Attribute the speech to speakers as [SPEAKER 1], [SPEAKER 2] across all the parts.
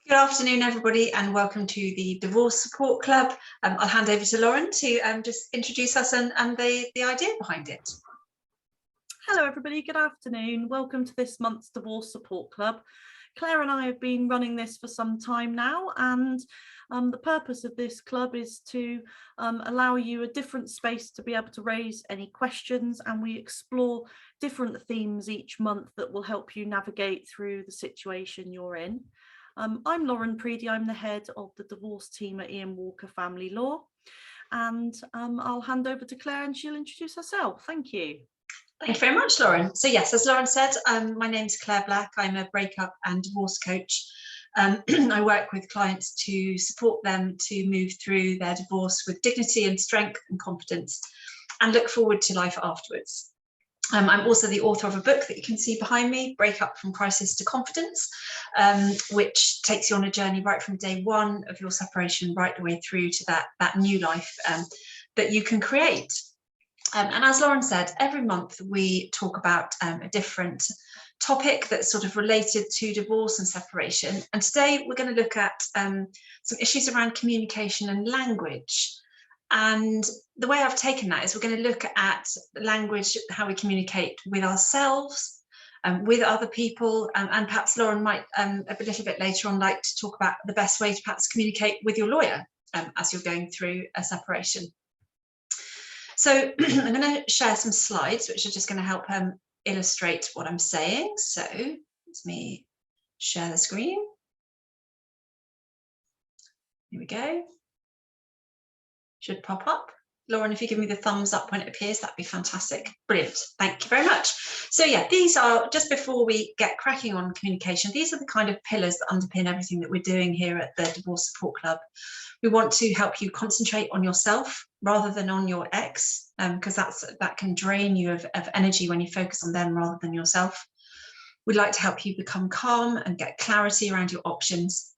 [SPEAKER 1] Good afternoon, everybody, and welcome to the Divorce Support Club. I'll hand over to Lauren to just introduce us and the idea behind it.
[SPEAKER 2] Hello, everybody. Good afternoon. Welcome to this month's Divorce Support Club. Claire and I have been running this for some time now, and the purpose of this club is to allow you a different space to be able to raise any questions, and we explore different themes each month that will help you navigate through the situation you're in. I'm Lauren Preedy. I'm the head of the divorce team at Ian Walker Family Law, and I'll hand over to Claire and she'll introduce herself. Thank you.
[SPEAKER 1] Thank you very much, Lauren. So yes, as Lauren said, my name's Claire Black. I'm a breakup and divorce coach. I work with clients to support them to move through their divorce with dignity and strength and confidence and look forward to life afterwards. I'm also the author of a book that you can see behind me, Breakup from Crisis to Confidence, which takes you on a journey right from day one of your separation right the way through to that new life that you can create. And as Lauren said, every month we talk about a different topic that's sort of related to divorce and separation. And today we're going to look at some issues around communication and language. And the way I've taken that is we're going to look at language, how we communicate with ourselves, with other people, and perhaps Lauren might a little bit later on like to talk about the best way to perhaps communicate with your lawyer as you're going through a separation. So I'm going to share some slides which are just going to help illustrate what I'm saying. So let me share the screen. Here we go. Should pop up. Lauren, if you give me the thumbs up when it appears, that'd be fantastic. Brilliant. Thank you very much. So yeah, these are, just before we get cracking on communication, these are the kind of pillars that underpin everything that we're doing here at the Divorce Support Club. We want to help you concentrate on yourself rather than on your ex, because that can drain you of energy when you focus on them rather than yourself. We'd like to help you become calm and get clarity around your options,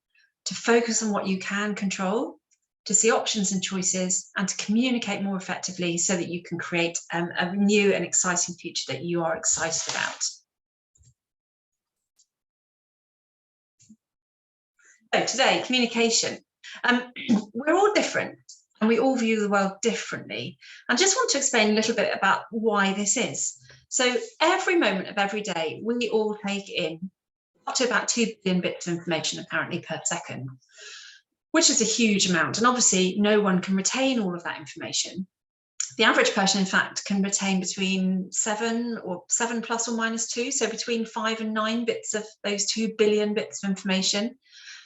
[SPEAKER 1] to focus on what you can control, to see options and choices, and to communicate more effectively so that you can create a new and exciting future that you are excited about. So today, communication. We're all different and we all view the world differently. I just want to explain a little bit about why this is. So every moment of every day, we all take in up to about 2 billion bits of information apparently per second, which is a huge amount. And obviously no one can retain all of that information. The average person, in fact, can retain between 7 plus or minus 2, so between 5 and 9 bits of those 2 billion bits of information.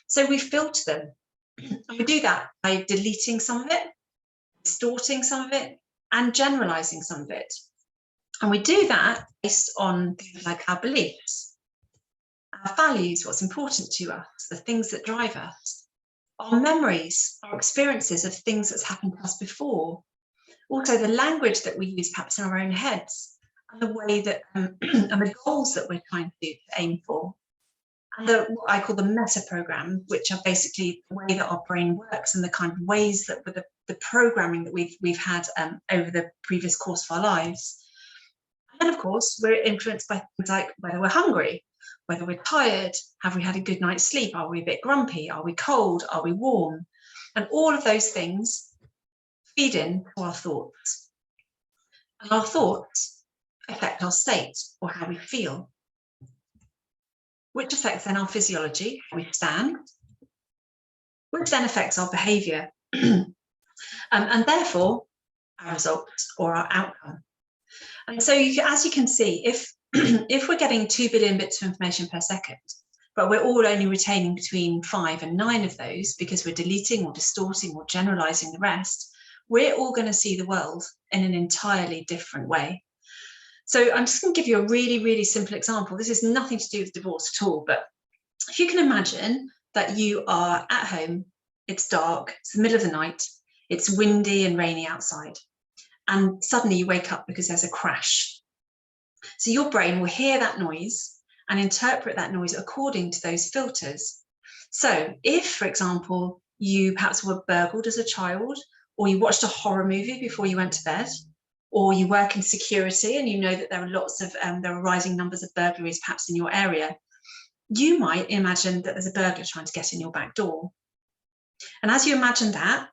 [SPEAKER 1] So we filter them. And we do that by deleting some of it, distorting some of it, and generalizing some of it. And we do that based on things like our beliefs, our values, what's important to us, the things that drive us, our memories, our experiences of things that's happened to us before, also the language that we use perhaps in our own heads, and the way that and the goals that we're trying to aim for. And what I call the meta program, which are basically the way that our brain works and the kind of ways that the programming that we've had over the previous course of our lives. And of course, we're influenced by things like whether we're hungry, whether we're tired, have we had a good night's sleep, are we a bit grumpy, are we cold, are we warm? And all of those things feed into our thoughts. And our thoughts affect our state or how we feel, which affects then our physiology, how we stand, which then affects our behaviour, and therefore our results or our outcome. And so as you can see, if we're getting 2 billion bits of information per second, but we're all only retaining between 5 and 9 of those because we're deleting or distorting or generalising the rest, we're all going to see the world in an entirely different way. So I'm just going to give you a really, really simple example. This has nothing to do with divorce at all, but if you can imagine that you are at home, it's dark, it's the middle of the night, it's windy and rainy outside, and suddenly you wake up because there's a crash. So your brain will hear that noise and interpret that noise according to those filters. So if, for example, you perhaps were burgled as a child, or you watched a horror movie before you went to bed, or you work in security and you know that there are lots of there are rising numbers of burglaries perhaps in your area, you might imagine that there's a burglar trying to get in your back door. And as you imagine that,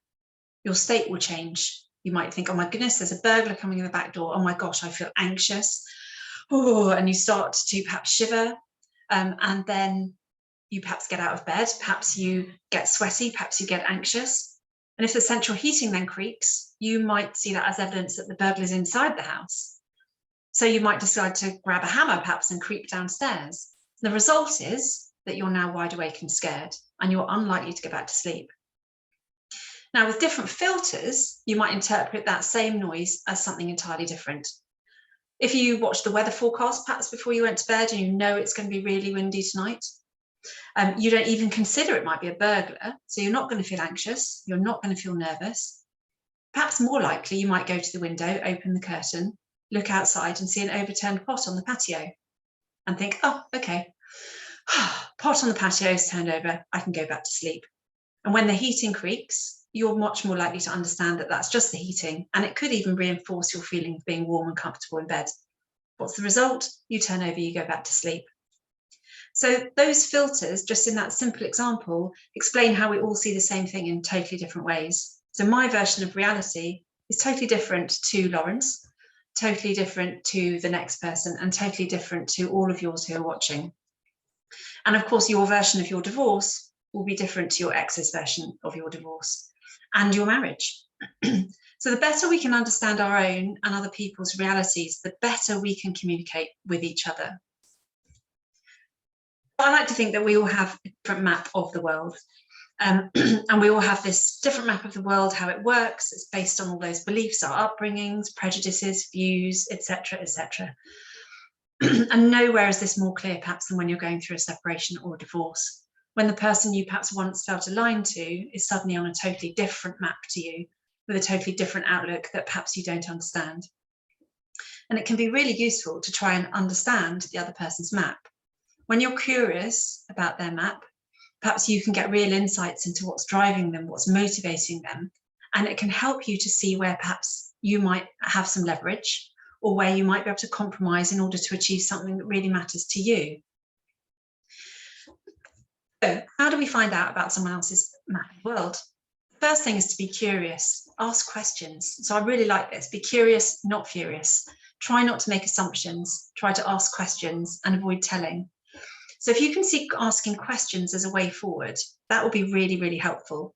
[SPEAKER 1] your state will change. You might think, oh my goodness, there's a burglar coming in the back door. Oh my gosh, I feel anxious. Oh, and you start to perhaps shiver. And then you perhaps get out of bed. Perhaps you get sweaty. Perhaps you get anxious. And if the central heating then creaks, you might see that as evidence that the burglar is inside the house. So you might decide to grab a hammer perhaps and creep downstairs. The result is that you're now wide awake and scared, and you're unlikely to go back to sleep. Now, with different filters, you might interpret that same noise as something entirely different. If you watch the weather forecast perhaps before you went to bed and you know it's going to be really windy tonight, you don't even consider it might be a burglar, so you're not going to feel anxious, you're not going to feel nervous. Perhaps more likely, you might go to the window, open the curtain, look outside and see an overturned pot on the patio and think, oh, okay, pot on the patio is turned over, I can go back to sleep. And when the heating creaks, you're much more likely to understand that that's just the heating, and it could even reinforce your feeling of being warm and comfortable in bed. What's the result? You turn over, you go back to sleep. So those filters, just in that simple example, explain how we all see the same thing in totally different ways. So my version of reality is totally different to Lauren's, totally different to the next person, and totally different to all of yours who are watching. And of course, your version of your divorce will be different to your ex's version of your divorce and your marriage. So the better we can understand our own and other people's realities, the better we can communicate with each other. I like to think that we all have a different map of the world. And we all have this different map of the world, how it works. It's based on all those beliefs, our upbringings, prejudices, views, etc., etc. And nowhere is this more clear perhaps than when you're going through a separation or a divorce, when the person you perhaps once felt aligned to is suddenly on a totally different map to you, with a totally different outlook that perhaps you don't understand. And it can be really useful to try and understand the other person's map. When you're curious about their map, perhaps you can get real insights into what's driving them, what's motivating them, and it can help you to see where perhaps you might have some leverage, or where you might be able to compromise in order to achieve something that really matters to you. So how do we find out about someone else's map of the world? The first thing is to be curious, ask questions. So I really like this, be curious, not furious. Try not to make assumptions, try to ask questions and avoid telling. So if you can see asking questions as a way forward, that will be really, really helpful.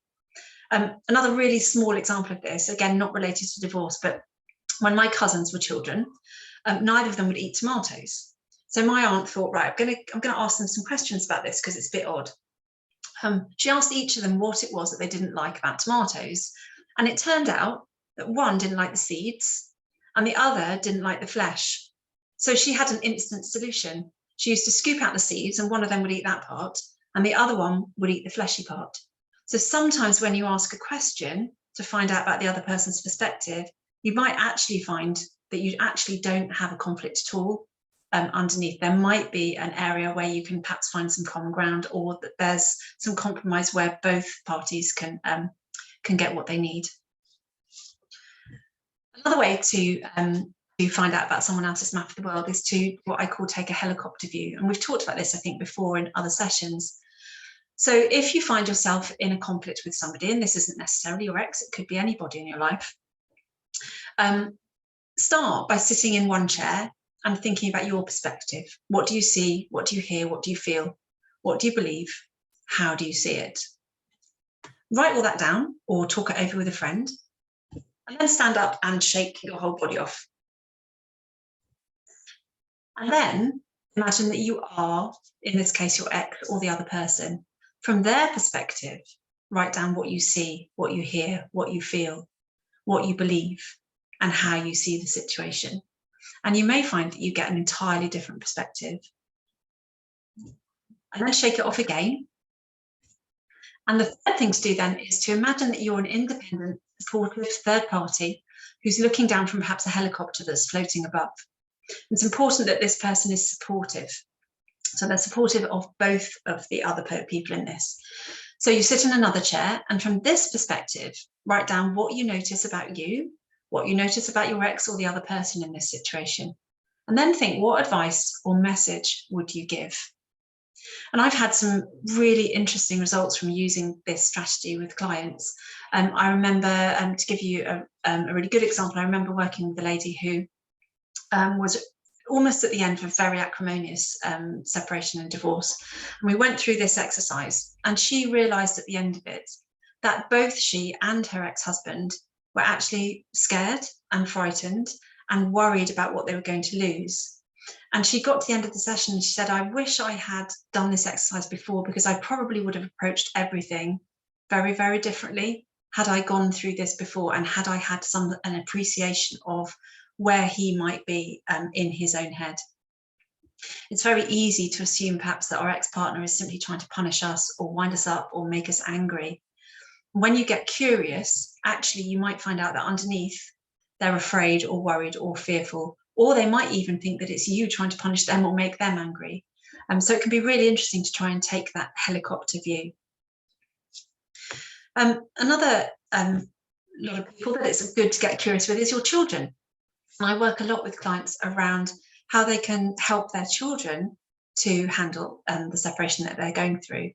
[SPEAKER 1] Another really small example of this, again, not related to divorce, but when my cousins were children, neither of them would eat tomatoes. So my aunt thought, right, I'm going to ask them some questions about this because it's a bit odd. She asked each of them what it was that they didn't like about tomatoes. And it turned out that one didn't like the seeds and the other didn't like the flesh. So she had an instant solution. She used to scoop out the seeds and one of them would eat that part and the other one would eat the fleshy part. So sometimes when you ask a question to find out about the other person's perspective, you might actually find that you actually don't have a conflict at all underneath. There might be an area where you can perhaps find some common ground, or that there's some compromise where both parties can get what they need. Another way to find out about someone else's map of the world is to what I call take a helicopter view. And we've talked about this, I think, before in other sessions. So if you find yourself in a conflict with somebody, and this isn't necessarily your ex, it could be anybody in your life, start by sitting in one chair and thinking about your perspective. What do you see? What do you hear? What do you feel? What do you believe? How do you see it? Write all that down or talk it over with a friend, and then stand up and shake your whole body off. And then imagine that you are, in this case, your ex or the other person. From their perspective, write down what you see, what you hear, what you feel, what you believe, and how you see the situation. And you may find that you get an entirely different perspective. And then shake it off again. And the third thing to do then is to imagine that you're an independent, supportive third party who's looking down from perhaps a helicopter that's floating above. It's important that this person is supportive. So they're supportive of both of the other people in this. So you sit in another chair, and from this perspective, write down what you notice about you, what you notice about your ex or the other person in this situation. And then think, what advice or message would you give? And I've had some really interesting results from using this strategy with clients. I remember, to give you a really good example, I remember working with a lady who was almost at the end of a very acrimonious separation and divorce. And we went through this exercise, and she realised at the end of it that both she and her ex-husband were actually scared and frightened and worried about what they were going to lose. And she got to the end of the session and she said, I wish I had done this exercise before, because I probably would have approached everything very, very differently had I gone through this before, and had I had an appreciation of where he might be in his own head. It's very easy to assume perhaps that our ex-partner is simply trying to punish us or wind us up or make us angry. When you get curious, actually you might find out that underneath they're afraid or worried or fearful, or they might even think that it's you trying to punish them or make them angry. So it can be really interesting to try and take that helicopter view. Another lot of people that it's good to get curious with is your children. And I work a lot with clients around how they can help their children to handle the separation that they're going through.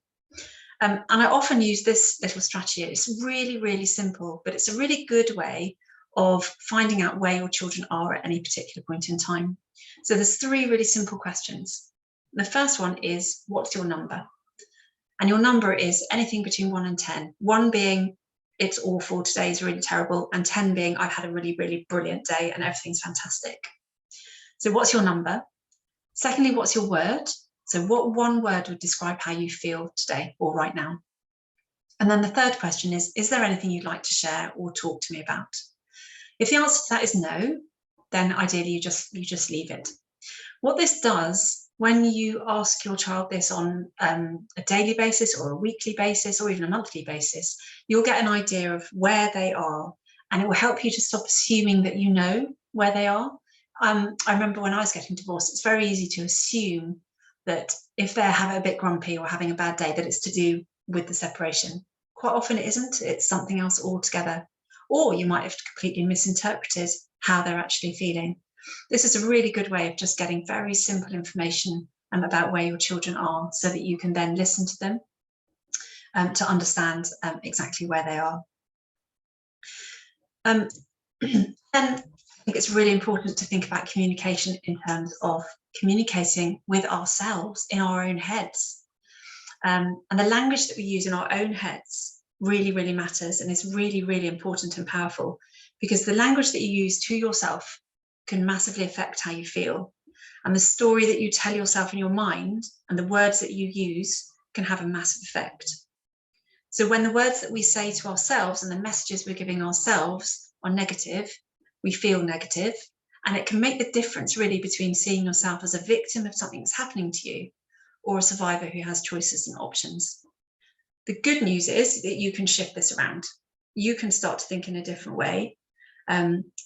[SPEAKER 1] And I often use this little strategy. It's really, really simple, but it's a really good way of finding out where your children are at any particular point in time. So there's 3 really simple questions. The first one is, what's your number? And your number is anything between 1 and 10. 1 being, it's awful, today is really terrible, and 10 being, I've had a really, really brilliant day and everything's fantastic. So what's your number? Secondly, what's your word? So what one word would describe how you feel today or right now? And then the third question is there anything you'd like to share or talk to me about? If the answer to that is no, then ideally you just leave it. What this does, when you ask your child this on a daily basis or a weekly basis or even a monthly basis, you'll get an idea of where they are, and it will help you to stop assuming that you know where they are. I remember when I was getting divorced, it's very easy to assume that if they're having a bit grumpy or having a bad day, that it's to do with the separation. Quite often it isn't, it's something else altogether. Or you might have completely misinterpreted how they're actually feeling. This is a really good way of just getting very simple information about where your children are, so that you can then listen to them to understand exactly where they are. And I think it's really important to think about communication in terms of communicating with ourselves in our own heads. And the language that we use in our own heads really, really matters, and is really, really important and powerful, because the language that you use to yourself can massively affect how you feel. And the story that you tell yourself in your mind and the words that you use can have a massive effect. So when the words that we say to ourselves and the messages we're giving ourselves are negative, we feel negative, and it can make the difference really between seeing yourself as a victim of something that's happening to you or a survivor who has choices and options. The good news is that you can shift this around. You can start to think in a different way.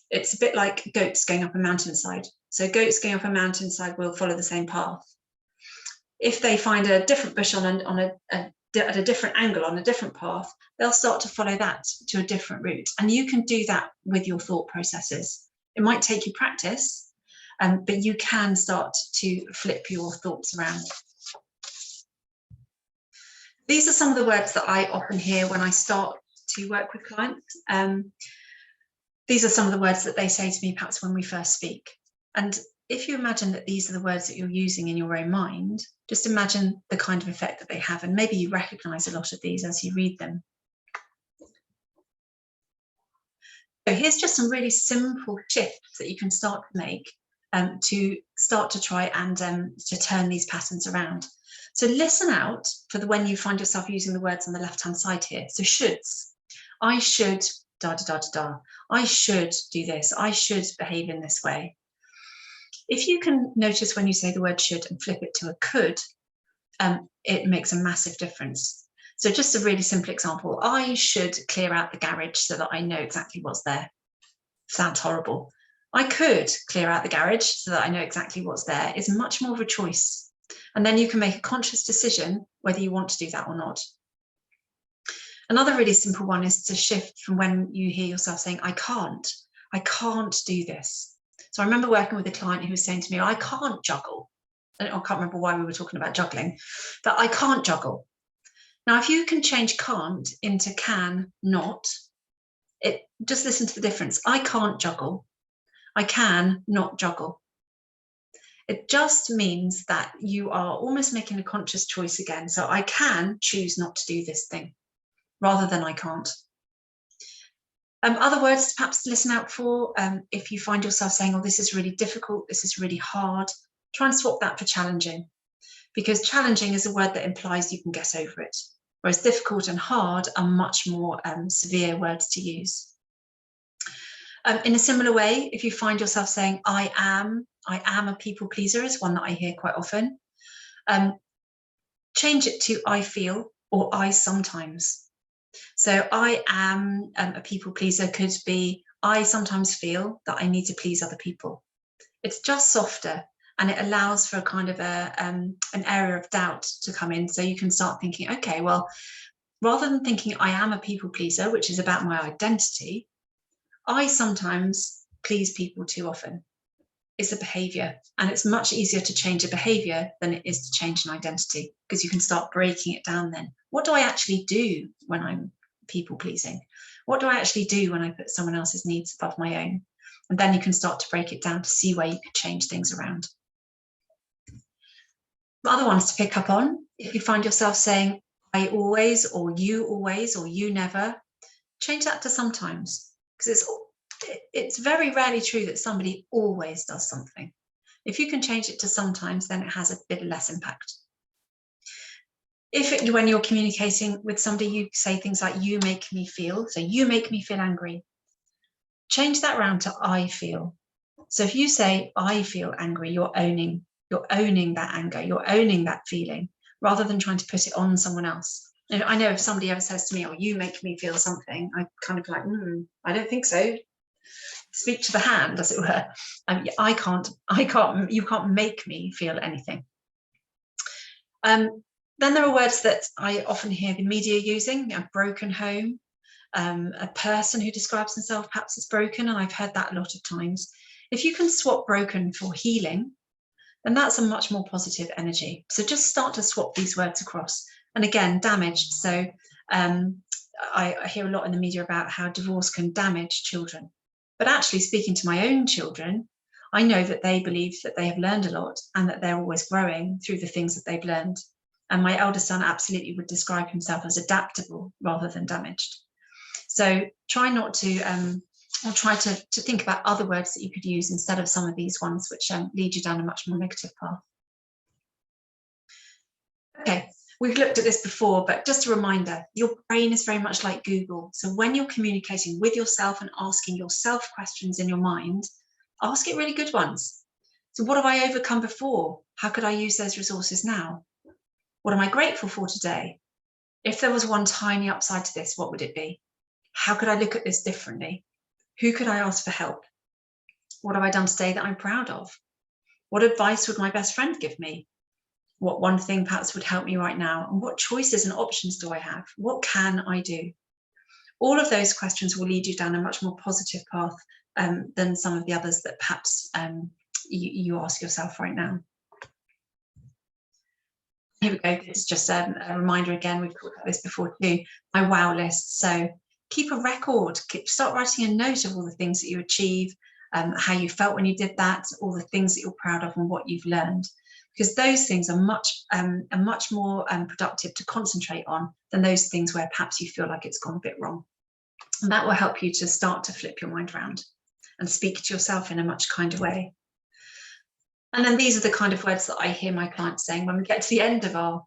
[SPEAKER 1] It's a bit like goats going up a mountainside. So goats going up a mountainside will follow the same path. If they find a different bush at a different angle on a different path, they'll start to follow that to a different route. And you can do that with your thought processes. It might take you practice, but you can start to flip your thoughts around. These are some of the words that I often hear when I start to work with clients. These are some of the words that they say to me perhaps when we first speak. And if you imagine that these are the words that you're using in your own mind, just imagine the kind of effect that they have, and maybe you recognize a lot of these as you read them. So here's just some really simple shifts that you can start to make to start to try and to turn these patterns around. So listen out for when you find yourself using the words on the left-hand side here. So shoulds. I should da da da da da. I should do this. I should behave in this way. If you can notice when you say the word should and flip it to a could, it makes a massive difference. So just a really simple example. I should clear out the garage so that I know exactly what's there. Sounds horrible. I could clear out the garage so that I know exactly what's there. It's much more of a choice. And then you can make a conscious decision whether you want to do that or not. Another really simple one is to shift from when you hear yourself saying, I can't do this. So I remember working with a client who was saying to me, I can't juggle. I can't remember why we were talking about juggling, that I can't juggle. Now, if you can change can't into can, not, just listen to the difference. I can't juggle. I can not juggle. It just means that you are almost making a conscious choice again. So I can choose not to do this thing rather than I can't. Other words to perhaps listen out for, if you find yourself saying, oh, this is really difficult, this is really hard, try and swap that for challenging, because challenging is a word that implies you can get over it, whereas difficult and hard are much more severe words to use. In a similar way, if you find yourself saying, I am a people pleaser, is one that I hear quite often. Change it to I feel or I sometimes. So I am a people pleaser could be, I sometimes feel that I need to please other people. It's just softer, and it allows for a kind of an area of doubt to come in. So you can start thinking, okay, well, rather than thinking I am a people pleaser, which is about my identity, I sometimes please people too often. It's a behavior, and it's much easier to change a behavior than it is to change an identity, because you can start breaking it down then. What do I actually do when I'm people pleasing? What do I actually do when I put someone else's needs above my own? And then you can start to break it down to see where you could change things around. Other ones to pick up on, if you find yourself saying I always, or you never, change that to sometimes, because it's very rarely true that somebody always does something. If you can change it to sometimes, then it has a bit less impact. When you're communicating with somebody, you say things like you make me feel, so you make me feel angry. Change that round to I feel. So if you say I feel angry, you're owning that anger, you're owning that feeling, rather than trying to put it on someone else. And I know if somebody ever says to me, oh, you make me feel something, I kind of like, I don't think so. Speak to the hand, as it were. You can't make me feel anything. Then there are words that I often hear the media using, a broken home, a person who describes themselves perhaps as broken, and I've heard that a lot of times. If you can swap broken for healing, then that's a much more positive energy. So just start to swap these words across. And again, damaged. So I hear a lot in the media about how divorce can damage children. But actually, speaking to my own children, I know that they believe that they have learned a lot and that they're always growing through the things that they've learned. And my eldest son absolutely would describe himself as adaptable rather than damaged. So try not to, or try to think about other words that you could use instead of some of these ones which lead you down a much more negative path. Okay, we've looked at this before, but just a reminder, your brain is very much like Google. So when you're communicating with yourself and asking yourself questions in your mind, ask it really good ones. So what have I overcome before? How could I use those resources now? What am I grateful for today? If there was one tiny upside to this, what would it be? How could I look at this differently? Who could I ask for help? What have I done today that I'm proud of? What advice would my best friend give me? What one thing perhaps would help me right now? And what choices and options do I have? What can I do? All of those questions will lead you down a much more positive path than some of the others that perhaps you ask yourself right now. Here we go. It's just a reminder again. We've talked about this before too. My wow list. So keep a record. Start writing a note of all the things that you achieve, how you felt when you did that, all the things that you're proud of and what you've learned. Because those things are much more productive to concentrate on than those things where perhaps you feel like it's gone a bit wrong. And that will help you to start to flip your mind around and speak to yourself in a much kinder way. And then these are the kind of words that I hear my clients saying when we get to the end of our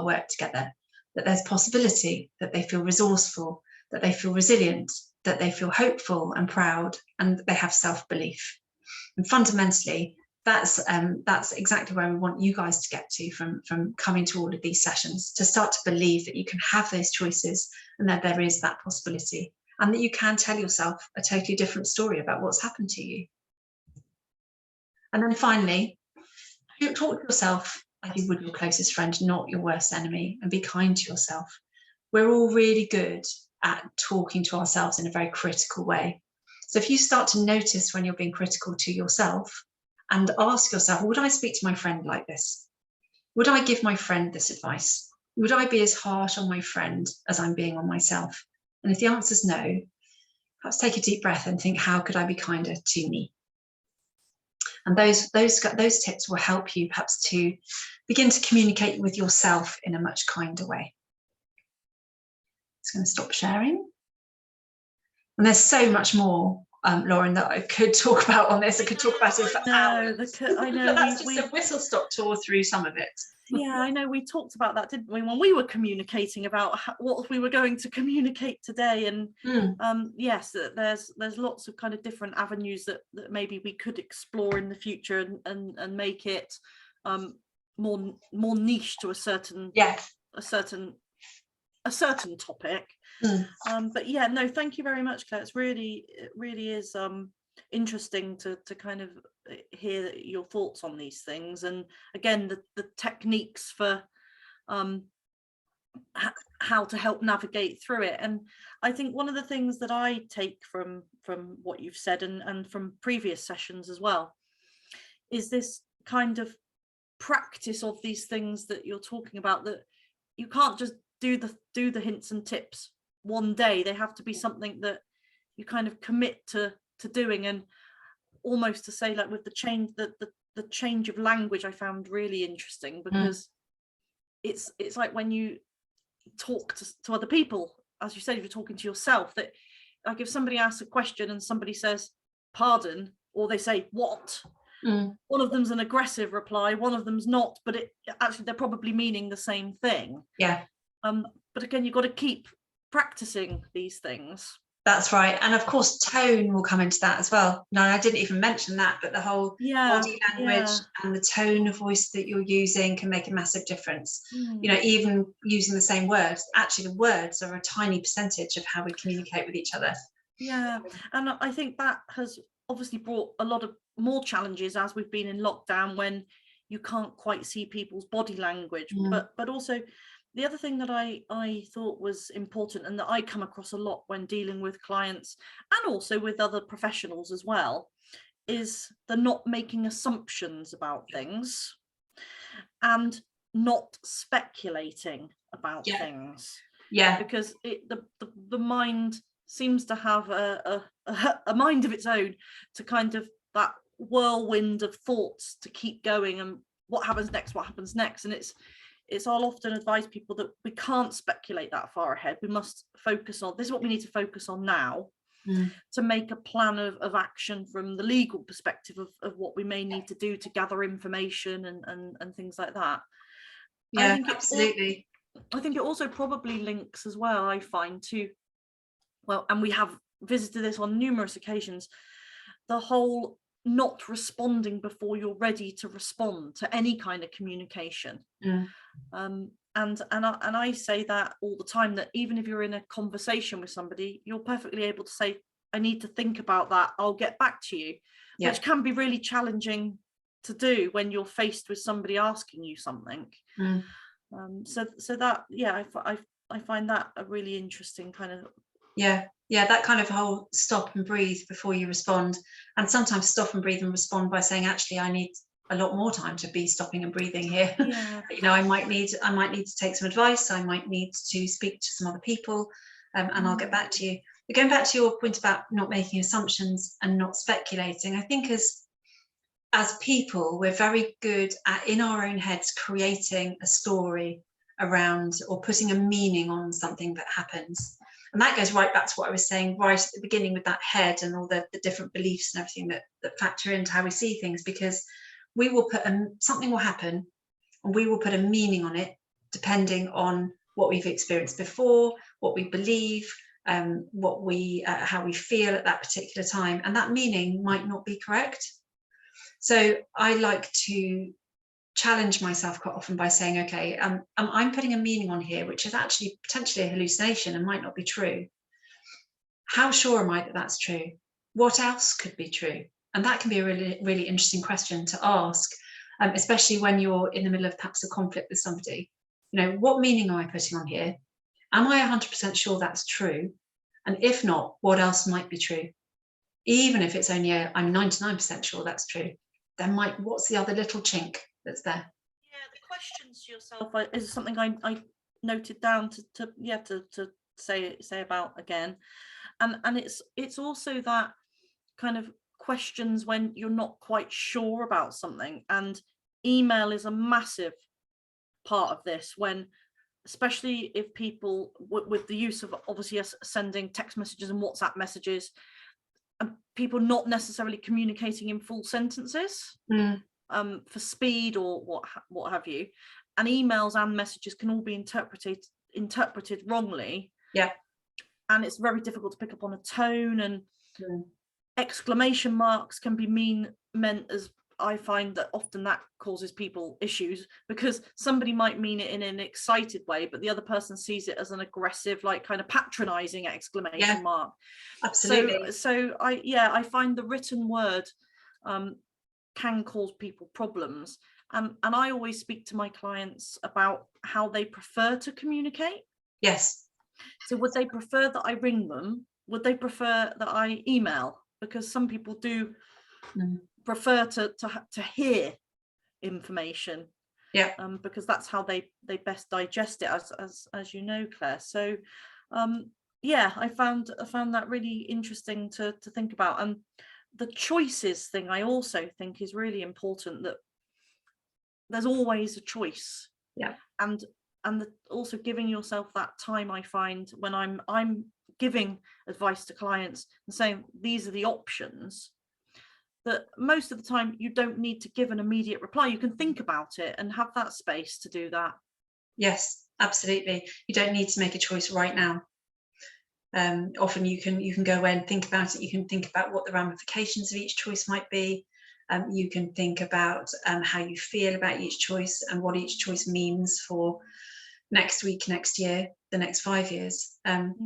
[SPEAKER 1] work together, that there's possibility, that they feel resourceful, that they feel resilient, that they feel hopeful and proud, and that they have self-belief. And fundamentally, that's exactly where we want you guys to get to from coming to all of these sessions, to start to believe that you can have those choices and that there is that possibility, and that you can tell yourself a totally different story about what's happened to you. And then finally, talk to yourself like you would your closest friend, not your worst enemy, and be kind to yourself. We're all really good at talking to ourselves in a very critical way. So if you start to notice when you're being critical to yourself and ask yourself, would I speak to my friend like this? Would I give my friend this advice? Would I be as harsh on my friend as I'm being on myself? And if the answer is no, perhaps take a deep breath and think, how could I be kinder to me? And those tips will help you perhaps to begin to communicate with yourself in a much kinder way. Just going to stop sharing. And there's so much more, Lauren, that I could talk about on this. I could talk about it for hours.
[SPEAKER 2] I know.
[SPEAKER 1] That's just a whistle-stop tour through some of it.
[SPEAKER 2] Yeah, I know. We talked about that, didn't we, when we were communicating about what we were going to communicate today. And yes, there's lots of kind of different avenues that maybe we could explore in the future and make it more niche to a certain topic. But yeah, no, thank you very much, Claire. It really is interesting to kind of hear your thoughts on these things, and again the techniques for how to help navigate through it. And I think one of the things that I take from what you've said and from previous sessions as well is this kind of practice of these things that you're talking about, that you can't just do the hints and tips one day. They have to be something that you kind of commit to doing. And almost to say, like with the change of language, I found really interesting, because it's like when you talk to other people, as you said, if you're talking to yourself, that like if somebody asks a question and somebody says pardon, or they say what, one of them's an aggressive reply, one of them's not, but actually they're probably meaning the same thing. But again, you've got to keep practicing these things.
[SPEAKER 1] That's right. And of course, tone will come into that as well. No, I didn't even mention that, but the whole body language and the tone of voice that you're using can make a massive difference. You know, even using the same words, actually the words are a tiny percentage of how we communicate with each other. Yeah.
[SPEAKER 2] And I think that has obviously brought a lot of more challenges as we've been in lockdown, when you can't quite see people's body language. But also, the other thing that I thought was important, and that I come across a lot when dealing with clients and also with other professionals as well, is the not making assumptions about things and not speculating about things. Because the mind seems to have a mind of its own, to kind of that whirlwind of thoughts to keep going, and what happens next. And I'll often advise people that we can't speculate that far ahead. We must focus on, this is what we need to focus on now, to make a plan of action from the legal perspective of what we may need to do to gather information and things like that.
[SPEAKER 1] Yeah, absolutely.
[SPEAKER 2] I think it also probably links as well, I find, to, well, and we have visited this on numerous occasions, the whole not responding before you're ready to respond to any kind of communication. And I say that all the time, that even if you're in a conversation with somebody, you're perfectly able to say, I need to think about that, I'll get back to you, which can be really challenging to do when you're faced with somebody asking you something. So that, I find that a really interesting kind of
[SPEAKER 1] that kind of whole stop and breathe before you respond, and sometimes stop and breathe and respond by saying, actually, I need a lot more time to be stopping and breathing here. You know, I might need to take some advice, I might need to speak to some other people, and I'll get back to you. But going back to your point about not making assumptions and not speculating, I think as people, we're very good at, in our own heads, creating a story around or putting a meaning on something that happens. And that goes right back to what I was saying right at the beginning with that head and all the different beliefs and everything that factor into how we see things, because we will put something will happen and we will put a meaning on it depending on what we've experienced before, what we believe, what we how we feel at that particular time, and that meaning might not be correct. So I like to challenge myself quite often by saying, okay, I'm putting a meaning on here which is actually potentially a hallucination and might not be true. How sure am I that that's true? What else could be true? And that can be a really, really interesting question to ask, especially when you're in the middle of perhaps a conflict with somebody. You know, what meaning am I putting on here? Am I 100% sure that's true? And if not, what else might be true? Even if it's only I'm 99% sure that's true. what's the other little chink that's there?
[SPEAKER 2] Yeah, the questions to yourself is something I noted down to say about again, and it's also that kind of questions when you're not quite sure about something, and email is a massive part of this, when especially if people with the use of obviously us sending text messages and WhatsApp messages, and people not necessarily communicating in full sentences for speed or what have you, and emails and messages can all be interpreted wrongly.
[SPEAKER 1] Yeah.
[SPEAKER 2] And it's very difficult to pick up on a tone, and exclamation marks can be meant as, I find that often that causes people issues, because somebody might mean it in an excited way, but the other person sees it as an aggressive, like kind of patronizing exclamation mark.
[SPEAKER 1] Absolutely.
[SPEAKER 2] So I find the written word can cause people problems, and I always speak to my clients about how they prefer to communicate.
[SPEAKER 1] Yes.
[SPEAKER 2] So would they prefer that I ring them? Would they prefer that I email? Because some people do prefer to hear information, because that's how they best digest it, as you know, Claire. So I found that really interesting to think about. And the choices thing, I also think, is really important, that there's always a choice. And also giving yourself that time. I find when I'm giving advice to clients and saying these are the options, that most of the time you don't need to give an immediate reply. You can think about it and have that space to do that.
[SPEAKER 1] Yes, absolutely. You don't need to make a choice right now. Often you can go away and think about it. You can think about what the ramifications of each choice might be. You can think about how you feel about each choice and what each choice means for next week, next year, the next 5 years.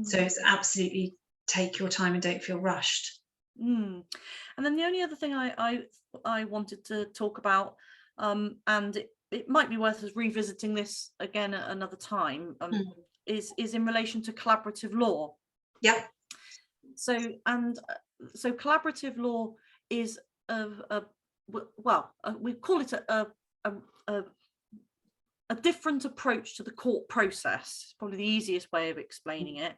[SPEAKER 1] So it's absolutely take your time and don't feel rushed.
[SPEAKER 2] And then the only other thing I wanted to talk about, and it might be worth us revisiting this again at another time, is in relation to collaborative law. So collaborative law is we call it a different approach to the court process. It's probably the easiest way of explaining it,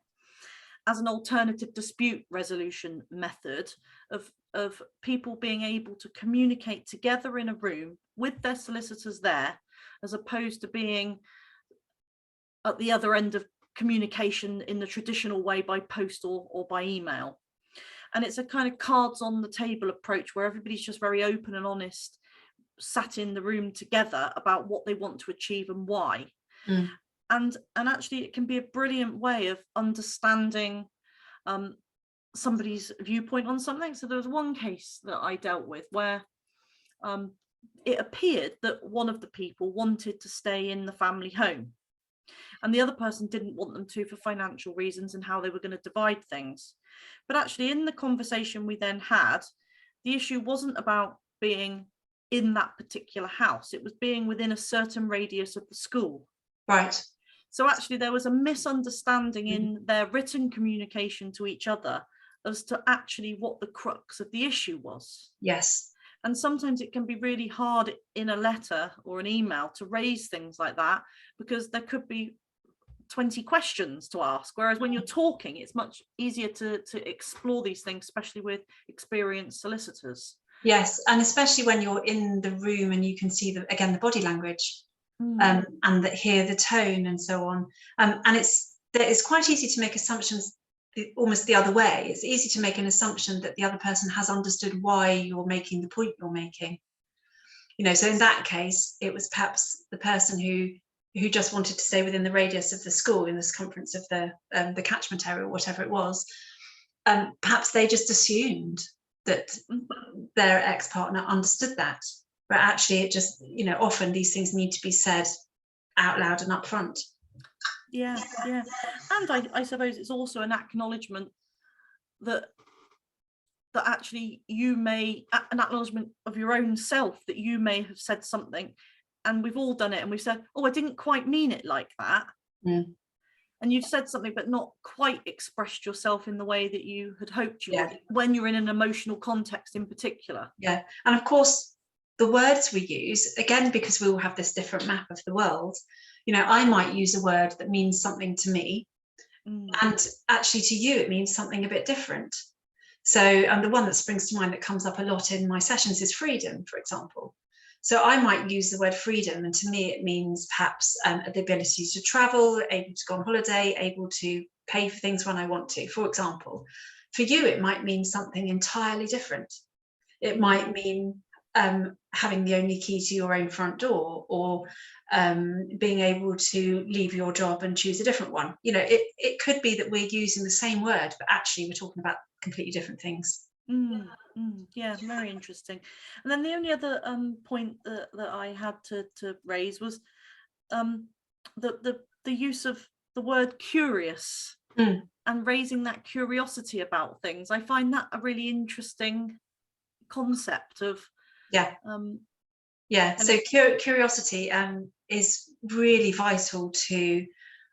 [SPEAKER 2] as an alternative dispute resolution method of people being able to communicate together in a room with their solicitors there, as opposed to being at the other end of communication in the traditional way by post or by email. And it's a kind of cards on the table approach, where everybody's just very open and honest, sat in the room together about what they want to achieve and why. And actually it can be a brilliant way of understanding somebody's viewpoint on something. So there was one case that I dealt with where it appeared that one of the people wanted to stay in the family home, and the other person didn't want them to, for financial reasons and how they were going to divide things. But actually in the conversation we then had, the issue wasn't about being in that particular house, it was being within a certain radius of the school.
[SPEAKER 1] Right.
[SPEAKER 2] So actually there was a misunderstanding in their written communication to each other as to actually what the crux of the issue was.
[SPEAKER 1] Yes.
[SPEAKER 2] And sometimes it can be really hard in a letter or an email to raise things like that, because there could be 20 questions to ask, whereas when you're talking, it's much easier to explore these things, especially with experienced solicitors.
[SPEAKER 1] Yes, and especially when you're in the room and you can see the body language, and that hear the tone and so on. And it's quite easy to make assumptions almost the other way. It's easy to make an assumption that the other person has understood why you're making the point you're making. So in that case, it was perhaps the person who just wanted to stay within the radius of the school, in the circumference of the catchment area, or whatever it was. Perhaps they just assumed that their ex-partner understood that, but actually it just, often these things need to be said out loud and upfront.
[SPEAKER 2] Yeah. And I suppose it's also an acknowledgement that actually an acknowledgement of your own self, that you may have said something, and we've all done it, and we've said, oh, I didn't quite mean it like that. And you've said something but not quite expressed yourself in the way that you had hoped you would, when you're in an emotional context in particular.
[SPEAKER 1] And of course the words we use, again, because we all have this different map of the world, you know, I might use a word that means something to me, and actually to you it means something a bit different. So, and the one that springs to mind that comes up a lot in my sessions is freedom, for example. So I might use the word freedom, and to me it means perhaps the ability to travel, able to go on holiday, able to pay for things when I want to, for example. For you, it might mean something entirely different. It might mean having the only key to your own front door, or being able to leave your job and choose a different one. You know, it could be that we're using the same word, but actually we're talking about completely different things.
[SPEAKER 2] Yeah, very interesting. And then the only other point that I had to raise was the use of the word curious and raising that curiosity about things. I find that a really interesting concept of so
[SPEAKER 1] curiosity is really vital to,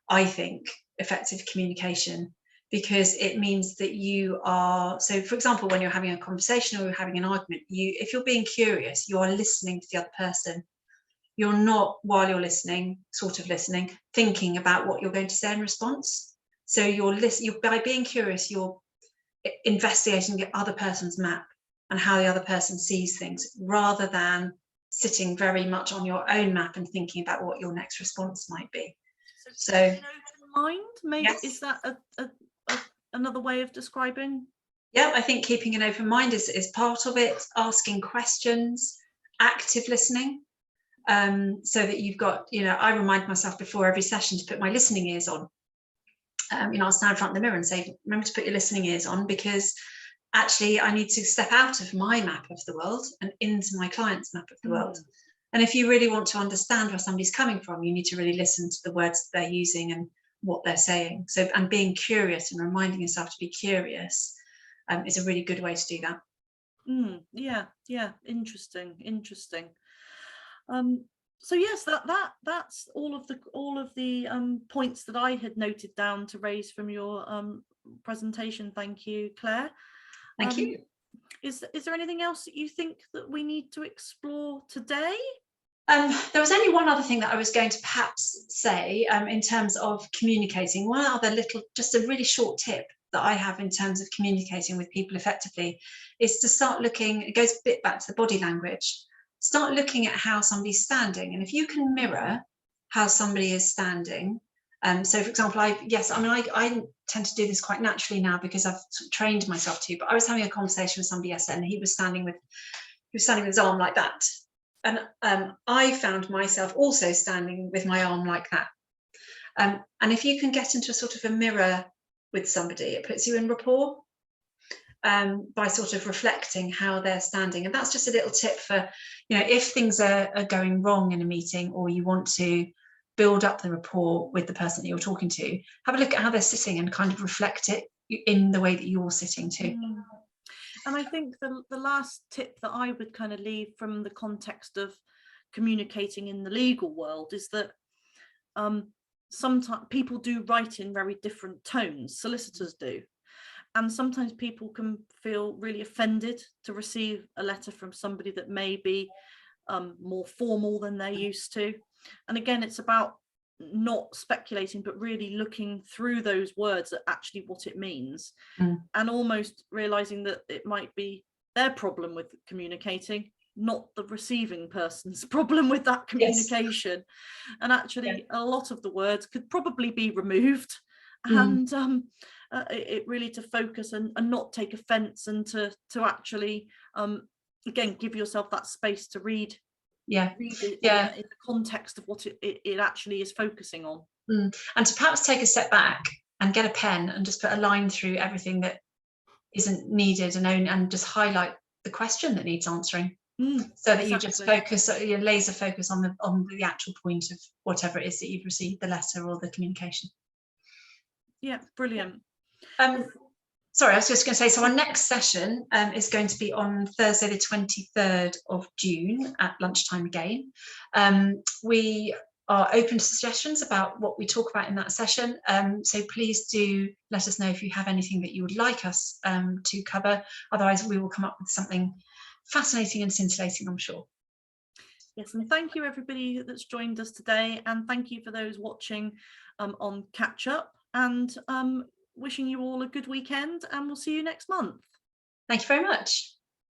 [SPEAKER 1] I think, effective communication, because it means that you are, so for example, when you're having a conversation or you're having an argument, if you're being curious, you are listening to the other person. You're not, while you're listening, sort of listening, thinking about what you're going to say in response. So you're by being curious, you're investigating the other person's map and how the other person sees things, rather than sitting very much on your own map and thinking about what your next response might be. So
[SPEAKER 2] an open mind, maybe,
[SPEAKER 1] yes.
[SPEAKER 2] Is that another way of describing?
[SPEAKER 1] Yeah, I think keeping an open mind is part of it. Asking questions, active listening, so that you've got, you know, I remind myself before every session to put my listening ears on. You know, I'll stand in front of the mirror and say, remember to put your listening ears on, because actually I need to step out of my map of the world and into my client's map of the world. And if you really want to understand where somebody's coming from, you need to really listen to the words that they're using and what they're saying. So, and being curious and reminding yourself to be curious is a really good way to do that.
[SPEAKER 2] Yeah, interesting. So yes, that's all of the points that I had noted down to raise from your presentation. Thank you, Claire.
[SPEAKER 1] Thank you.
[SPEAKER 2] Is there anything else that you think that we need to explore today?
[SPEAKER 1] There was only one other thing that I was going to perhaps say in terms of communicating. One other little, just a really short tip that I have in terms of communicating with people effectively is to start looking, it goes a bit back to the body language, start looking at how somebody's standing. And if you can mirror how somebody is standing, so for example, I tend to do this quite naturally now because I've trained myself to, but I was having a conversation with somebody yesterday and he was standing with his arm like that. And I found myself also standing with my arm like that. And if you can get into a sort of a mirror with somebody, it puts you in rapport by sort of reflecting how they're standing. And that's just a little tip for, you know, if things are going wrong in a meeting, or you want to build up the rapport with the person that you're talking to, have a look at how they're sitting and kind of reflect it in the way that you're sitting too.
[SPEAKER 2] And I think the last tip that I would kind of leave from the context of communicating in the legal world is that sometimes people do write in very different tones, solicitors do. And sometimes people can feel really offended to receive a letter from somebody that may be more formal than they're used to. And again, it's about not speculating, but really looking through those words at actually what it means, and almost realizing that it might be their problem with communicating, not the receiving person's problem with that communication. Yes. And actually a lot of the words could probably be removed, and it really to focus and not take offense, and to actually again give yourself that space to read it in the context of what it actually is focusing on.
[SPEAKER 1] And to perhaps take a step back and get a pen and just put a line through everything that isn't needed, and just highlight the question that needs answering, so that you just focus, your laser focus on the actual point of whatever it is that you've received, the letter or the communication.
[SPEAKER 2] Yeah, brilliant.
[SPEAKER 1] Sorry, I was just going to say, so our next session is going to be on Thursday, the 23rd of June at lunchtime again. We are open to suggestions about what we talk about in that session. So please do let us know if you have anything that you would like us to cover. Otherwise, we will come up with something fascinating and scintillating, I'm sure.
[SPEAKER 2] Yes, and thank you everybody that's joined us today, and thank you for those watching on catch up, and wishing you all a good weekend, and we'll see you next month.
[SPEAKER 1] Thank you very much.